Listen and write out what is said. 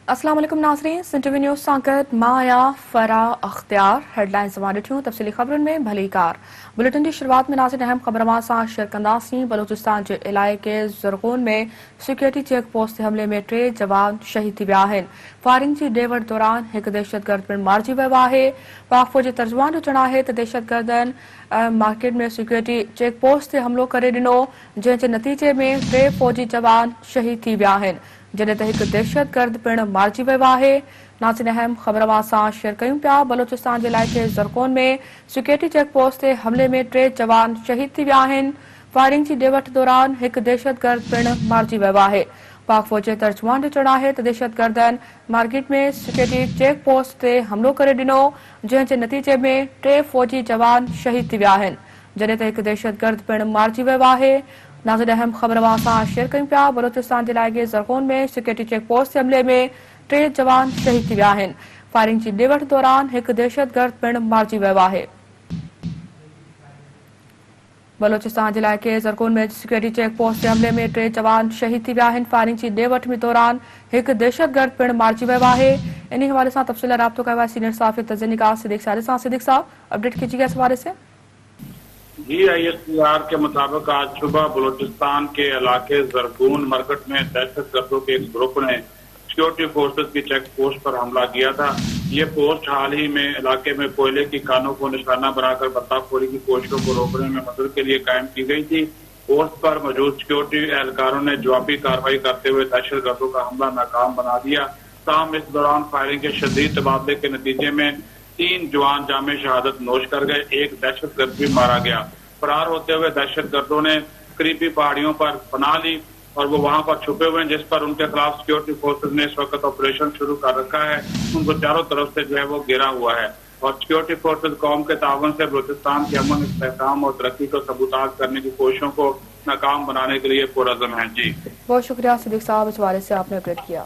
अस्सलाम वालेकुम नाज़रीन, सन टीवी न्यूज़ सांकत माया फरा अख्तियार हेडलाइंस वारिठियूं तफ़सीली ख़बरुनि में भली कार। बुलेटिन की शुरुआत में नाज़रीन अहम ख़बरमां सां शेयर कंदासीं। बलूचिस्तान के इलाइक़े ज़रगून में सिक्योरिटी चेक पोस्ट ते हमले में 3 जवान शहीद थी विया आहिनि। फायरिंग की ॾे वठि दौरान एक दहशतगर्द पिणु मारिजी वियो आहे। पाक फ़ौज जो तर्जुमान जो चवणु आहे त दहशतगर्दनि मार्केट में सिक्योरिटी चेक पोस्ट ते हमलो करे ॾिनो, जंहिं जे नतीजे में 3 फ़ौजी जवान शहीद थी विया आहिनि, जॾहिं त हिकु दहशतगर्द पिणु मारिजी वियो आहे। नाज़रीन अहम ख़बरमां सां शेयर कयूं पिया। बलूचिस्तान जे इलाइक़े ज़रगोन में सिक्योरिटी चेक पोस्ट ते हमले में 3 जवान शहीद थी विया आहिनि। फायरिंग जी ॾे वठि दौरान हिकु दहशतगर्द पिणु मारिजी वियो आहे। पाक फ़ौज जे तर्जुमान जो चवणु आहे त दहशतगर्दनि मार्केट में सिक्योरिटी चेक पोस्ट ते हमलो करे ॾिनो, जंहिं जे नतीजे में 3 फ़ौजी जवान शहीद थी विया आहिनि, जॾहिं त हिकु दहशतगर्द पिणु मारिजी वियो आहे। नाज़रीन अहम ख़बरमां सां शेयर कयूं पिया। बलूचिस्तान जे इलाइक़े ज़रगोन में सिक्योरिटी चेक पोस्ट हमले में 3 जवान शहीद थी विया आहिनि। फायरिंग जी ॾे वठि दौरान हिकु दहशतगर्द पिणु मारिजी वियो आहे। बलूचिस्तान जे इलाइक़े ज़रगोन में सिक्योरिटी चेक पोस्ट हमले में 3 जवान शहीद थी विया आहिनि। फायरिंग जी ॾे वठि दौरान हिकु दहशतगर्द पिणु मारिजी वियो आहे। इन हवाले सां तफ़सील राब्तो कयो आहे सीनियर साफ़ी तज़नीका सिद्दीक़ सादिक़ सां। सिद्दीक़ साहब, अपडेट कीजिएगा इस हवाले से। जी, ISPR के मुताबिक आज सुबह बलूचिस्तान के इलाके जरगून मरकट में दहशतगर्दों के एक ग्रुप ने सिक्योरिटी फोर्सेस की चेक पोस्ट पर हमला किया था। ये पोस्ट हाल ही में इलाके में कोयले की खानों को निशाना बनाकर बर्ताखोरी की कोशिशों को रोकने में मदद के लिए कायम की गई थी। पोस्ट पर मौजूद सिक्योरिटी एहलकारों ने जवाबी कार्रवाई करते हुए दहशतगर्दों का हमला नाकाम बना दिया। ताहम इस दौरान फायरिंग के शदीद तबादले के नतीजे में 3 जवान जामे शहादत नोश कर गए, एक दहशतगर्द भी मारा गया। फरार होते हुए दहशतगर्दों ने करीबी पहाड़ियों पर पनाह ली और वो वहां पर छुपे हुए हैं, जिस पर उनके खिलाफ सिक्योरिटी फोर्सेस ने इस वक्त ऑपरेशन शुरू कर रखा है। उनको चारों तरफ से जो है वो घेरा हुआ है और सिक्योरिटी फोर्सेस कौम के तावन से बलूचिस्तान के अमन, इस्तेहकाम और तरक्की को सबूताज करने की कोशिशों को नाकाम बनाने के लिए पुरअज़्म है। जी, बहुत शुक्रिया सिद्दीक़ साहब, इस हवाले से आपने अपडेट किया।